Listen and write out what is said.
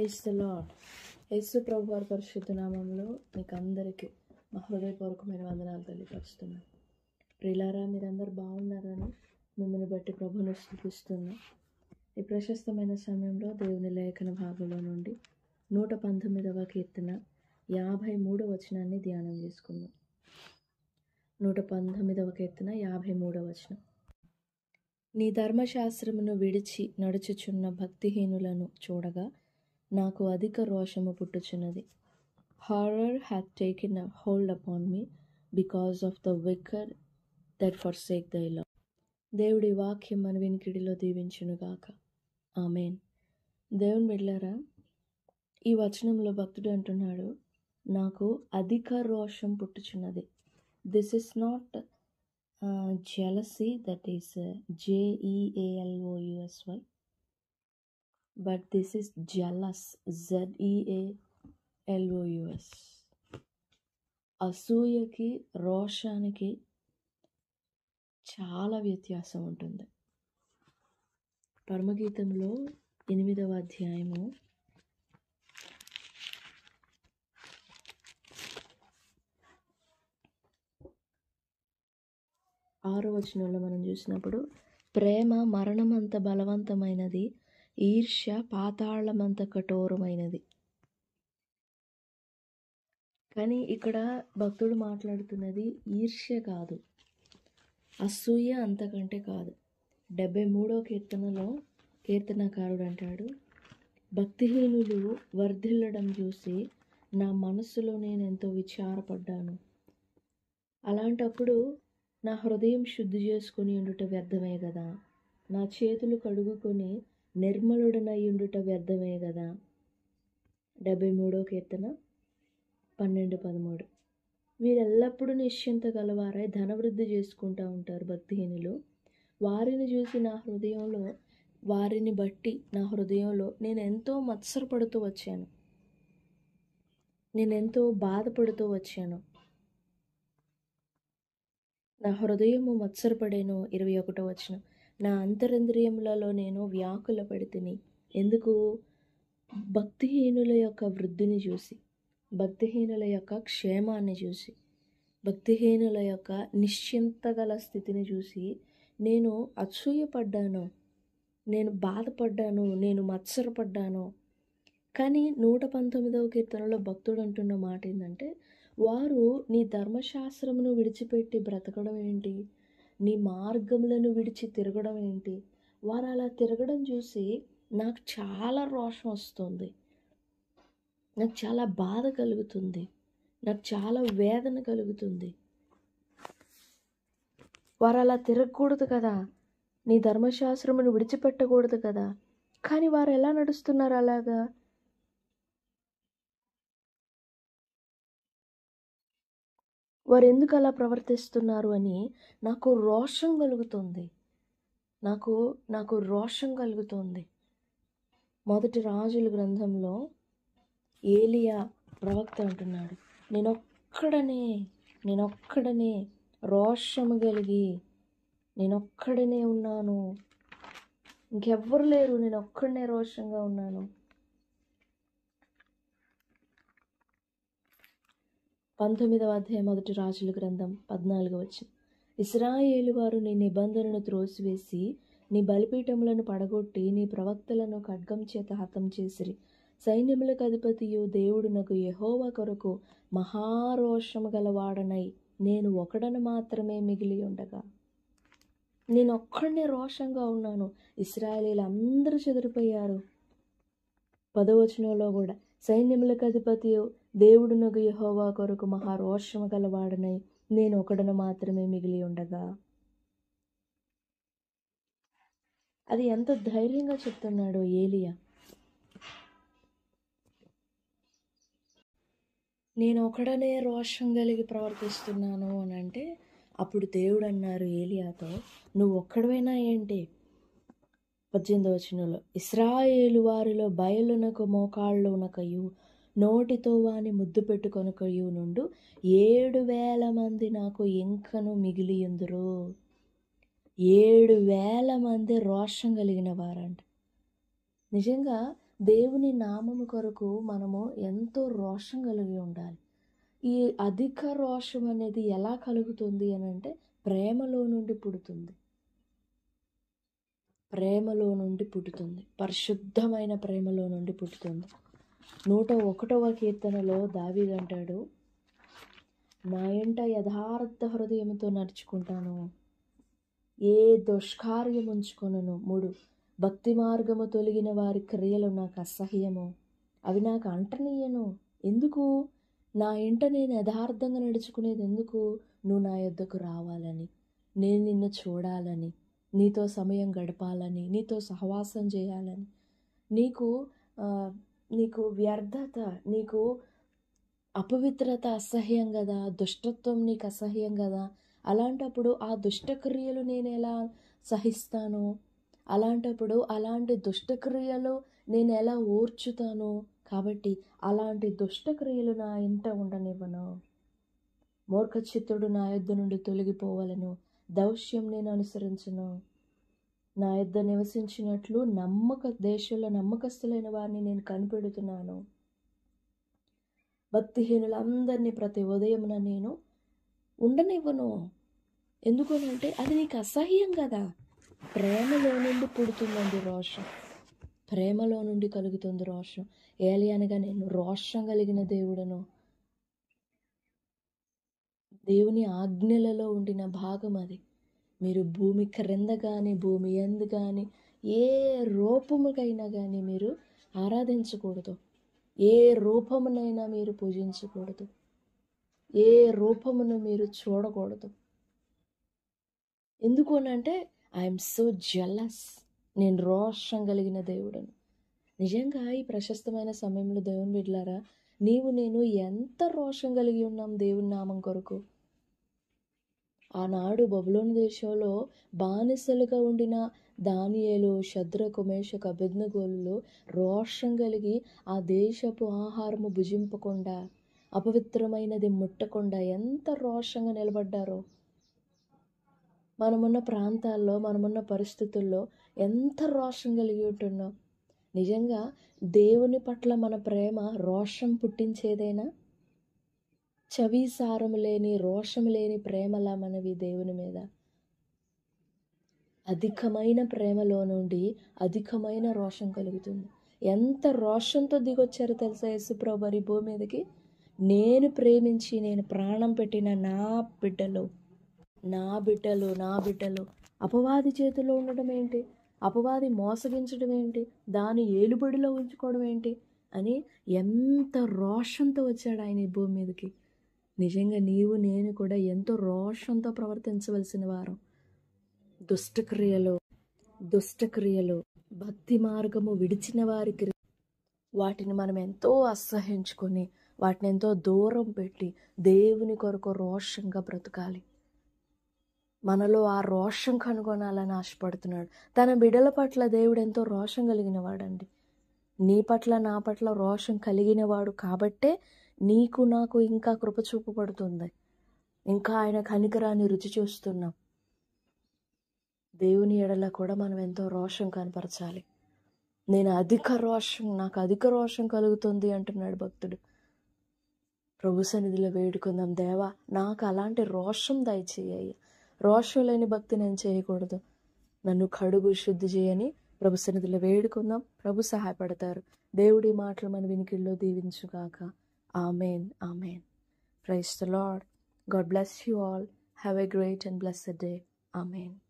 Praise the lord. Yesu ప్రభు వారి పరిశుద్ధ నామంలో మీకు అందరికీ మా హృదయపూర్వకమైన వందనాలు తెలియపరుస్తున్నాను. ప్రియులారా, మీరందరూ బాగున్నారని మిమ్మల్ని బట్టి ప్రభువును స్తుతిస్తున్నాను. ఈ ప్రశస్తమైన సమయంలో దేవుని లేఖన భాగంలో నుండి 119వ కీర్తన 53వ వచనాన్ని ధ్యానం చేసుకుందాం. 119వ కీర్తన 53వ వచనం. నీ ధర్మశాస్త్రమును విడిచి నడుచుచున్న భక్తిహీనులను చూడగా నాకు అధిక రోషము పుట్టుచున్నది. Horror hath taken a hold upon me because of the wicked that forsake thy law. దేవుడి వాక్యం మన వినికిడిలో దీవించునుగాక. ఆమేన్. దేవుని బిడ్డలారా, ఈ వచనంలో భక్తుడు అంటున్నాడు, నాకు అధిక రోషం పుట్టుచున్నది. This is not jealousy, that is jealousy, but this is jealous, zealous. అసూయకి రోషానికి చాలా వ్యత్యాసం ఉంటుంది. పరమగీతంలో 8వ అధ్యాయము 6వ వచనంలో మనం చూసినప్పుడు, ప్రేమ మరణమంత బలవంతమైనది, ఈర్ష్య పాతాళమంత కఠోరమైనది. కానీ ఇక్కడ భక్తుడు మాట్లాడుతున్నది ఈర్ష్య కాదు, అసూయ అంతకంటే కాదు. 73వ కీర్తనలో కీర్తనకారుడు అంటాడు, భక్తిహీనులు వర్ధిల్లడం చూసి నా మనస్సులో నేను ఎంతో విచారపడ్డాను. అలాంటప్పుడు నా హృదయం శుద్ధి చేసుకొని ఉండుట వ్యర్థమే కదా, నా చేతులు కడుగుకొని నిర్మలుడనై ఉండుట వ్యర్థమే కదా. 73వ కీర్తన 12-13. వీరెల్లప్పుడూ నిశ్చింత గలవారై ధనవృద్ధి చేసుకుంటూ ఉంటారు భక్తిహీనులు. వారిని బట్టి నా హృదయంలో నేను ఎంతో మత్సరపడుతూ వచ్చాను, నేనెంతో బాధపడుతూ వచ్చాను. నా హృదయము మత్సరపడేను. 21వ వచనం. నా అంతరింద్రియములలో నేను వ్యాకుల పడితిని. ఎందుకు? భక్తిహీనుల యొక్క వృద్ధిని చూసి, భక్తిహీనుల యొక్క క్షేమాన్ని చూసి, భక్తిహీనుల యొక్క నిశ్చింత గల స్థితిని చూసి నేను అసూయపడ్డాను, నేను బాధపడ్డాను, నేను మత్సరపడ్డాను. కానీ 119వ కీర్తనలో భక్తుడు అంటున్న మాట ఏంటంటే, వారు నీ ధర్మశాస్త్రమును విడిచిపెట్టి బ్రతకడం ఏంటి, నీ మార్గములను విడిచి తిరగడం ఏంటి, వారు అలా తిరగడం చూసి నాకు చాలా రోషం వస్తుంది, నాకు చాలా బాధ కలుగుతుంది, నాకు చాలా వేదన కలుగుతుంది. వారు అలా తిరగకూడదు కదా, నీ ధర్మశాస్త్రమును విడిచిపెట్టకూడదు కదా. కానీ వారు ఎలా నడుస్తున్నారు అలాగా? వారు ఎందుకు అలా ప్రవర్తిస్తున్నారు అని నాకు రోషం కలుగుతుంది, నాకు రోషం కలుగుతుంది. 1 రాజుల గ్రంథంలో ఏలియా ప్రవక్త అంటున్నాడు, నేనొక్కడనే రోషము కలిగి నేనొక్కడనే ఉన్నాను, ఇంకెవ్వరు లేరు, నేనొక్కడనే రోషంగా ఉన్నాను. 19వ అధ్యాయం 1 రాజుల గ్రంథం 14వ వచనం. ఇశ్రాయేలు వారు నీ నిబంధనను త్రోసివేసి నీ బలిపీఠములను పడగొట్టి నీ ప్రవక్తలను ఖడ్గం చేత హతం చేసిరి. సైన్యములకు అధిపతియు దేవుడునకు యెహోవా కొరకు మహారోషము గలవాడనై నేను ఒకడను మాత్రమే మిగిలి ఉండగా, నేనొక్కడనే రోషంగా ఉన్నాను. ఇశ్రాయేలీలు అందరూ చెదిరిపోయారు. 10వ వచనంలో కూడా, సైన్యములకు అధిపతియు దేవుడునకు యెహోవా కొరకు మహారోషము గలవాడనై నేను ఒకడను మాత్రమే మిగిలి ఉండగా. అది ఎంత ధైర్యంగా చెప్తున్నాడో ఏలియా. నేను ఒకడనే రోషం కలిగి ప్రవర్తిస్తున్నాను అని అంటే, అప్పుడు దేవుడు అన్నారు ఏలియాతో, నువ్వు ఒక్కడవేనా ఏంటి? 18వ వచనంలో, ఇశ్రాయేలు వారిలో బయలునకు మోకాళ్ళునకయు నోటితో వాని ముద్దు పెట్టుకొనకయు నుండు 7,000 మంది నాకు ఇంకను మిగిలియుందురు. 7,000 మంది రోషం కలిగిన వారంట. నిజంగా దేవుని నామము కొరకు మనము ఎంతో రోషం కలిగి ఉండాలి. ఈ అధిక రోషం అనేది ఎలా కలుగుతుంది అని అంటే ప్రేమలో నుండి పుడుతుంది. ప్రేమలో నుండి పుట్టుతుంది. పరిశుద్ధమైన ప్రేమలో నుండి పుట్టుతుంది. 101వ కీర్తనలో దావీదు అంటాడు, నా ఇంట యథార్థ హృదయంతో నడుచుకుంటాను, ఏ దుష్కార్యం ఉంచుకొనను. 3 భక్తి మార్గము తొలగిన వారి క్రియలు నాకు అసహ్యము, అవి నాకు అంటనీయను. ఎందుకు? నా ఇంట నేను యథార్థంగా నడుచుకునేది ఎందుకు? నువ్వు నా యొద్దకు రావాలని, నేను నిన్ను చూడాలని, నీతో సమయం గడపాలని, నీతో సహవాసం చేయాలని. నీకు వ్యర్థత, నీకు అపవిత్రత అసహ్యం కదా, దుష్టత్వం నీకు అసహ్యం కదా. అలాంటప్పుడు ఆ దుష్టక్రియలు నేను ఎలా సహిస్తాను? అలాంటప్పుడు అలాంటి దుష్టక్రియలు నేను ఎలా ఓర్చుతాను? కాబట్టి అలాంటి దుష్టక్రియలు నా ఇంట ఉండనివ్వను. మూర్ఖచిత్తుడు నా యొద్ద నుండి తొలగిపోవలను, దౌష్యం నేను అనుసరించను. నా యొద్ద నివసించినట్లు దేశంలో నమ్మకస్తులైన వారిని నేను కనిపెడుతున్నాను. భక్తిహీనులందరినీ ప్రతి ఉదయమున నేను ఉండనివ్వను. ఎందుకనంటే అది నీకు అసహ్యం కదా. ప్రేమలో నుండి పుడుతుందండి రోషం, ప్రేమలో నుండి కలుగుతుంది రోషం. ఏలియానగా నేను రోషం కలిగిన దేవుడను. దేవుని ఆజ్ఞలలో ఉండిన భాగం అది. మీరు భూమి క్రింద కానీ భూమి యందు కానీ ఏ రూపముకైనా కానీ మీరు ఆరాధించకూడదు, ఏ రూపమునైనా మీరు పూజించకూడదు, ఏ రూపమును మీరు చూడకూడదు. ఎందుకు అనంటే ఐఎమ్ సో జెలస్, నేను రోషం కలిగిన దేవుడను. నిజంగా ఈ ప్రశస్తమైన సమయంలో దేవుని బిడ్డలారా, నేను ఎంత రోషం కలిగి ఉన్నాం దేవుని నామం కొరకు. ఆనాడు బబులోను దేశంలో బానిసలుగా ఉండిన దానియేలు, షద్రకు, మేషకు, అబేద్నెగోలు రోషం కలిగి ఆ దేశపు ఆహారము భుజింపకుండా, అపవిత్రమైనది ముట్టకుండా ఎంత రోషంగా నిలబడ్డారో. మనమున్న ప్రాంతాల్లో, మనమున్న పరిస్థితుల్లో ఎంత రోషం కలిగి ఉంటున్నాం. నిజంగా దేవుని పట్ల మన ప్రేమ రోషం పుట్టించేదేనా? చవి సారము లేని, రోషము లేని ప్రేమలా మనవి దేవుని మీద. అధికమైన ప్రేమలో నుండి అధికమైన రోషం కలుగుతుంది. ఎంత రోషంతో దిగొచ్చారో తెలుసా యేసుప్రభు ఈ భూమి మీదకి? నేను ప్రేమించి నేను ప్రాణం పెట్టిన నా బిడ్డలు అపవాది చేతిలో ఉండడం ఏంటి, అపవాది మోసగించడం ఏంటి, దాని ఏలుబడిలో ఉంచుకోవడం ఏంటి అని ఎంత రోషంతో వచ్చాడు ఆయన ఈ భూమి మీదకి. నిజంగా నేను కూడా ఎంతో రోషంతో ప్రవర్తించవలసిన వారం. దుష్టక్రియలు భక్తి మార్గము విడిచిన వారికి వాటిని మనం ఎంతో అసహించుకొని, వాటిని ఎంతో దూరం పెట్టి దేవుని కొరకు రోషంగా బ్రతకాలి. మనలో ఆ రోషం కనుగొనాలని ఆశపడుతున్నాడు. తన బిడ్డల పట్ల దేవుడు ఎంతో రోషం కలిగిన వాడండి. నీ పట్ల నా పట్ల రోషం కలిగిన వాడు కాబట్టే నీకు నాకు ఇంకా కృప చూపబడుతుంది, ఇంకా ఆయన కనికరాన్ని రుచి చూస్తున్నాం. దేవుని ఎడల కూడా మనం ఎంతో రోషం కనపరచాలి. నాకు అధిక రోషం కలుగుతుంది అంటున్నాడు భక్తుడు. ప్రభు సన్నిధిలో వేడుకుందాం, దేవా నాకు అలాంటి రోషం దయచేయ. రోషం లేని భక్తి నేను చేయకూడదు, నన్ను కడుగు శుద్ధి చేయని ప్రభు సన్నిధిలో వేడుకుందాం. ప్రభు సహాయపడతారు. దేవుడి మాటలు మన వినికిడిలో దీవించుగాక. Amen, amen. Praise the lord. God bless you all. Have a great and blessed day. Amen.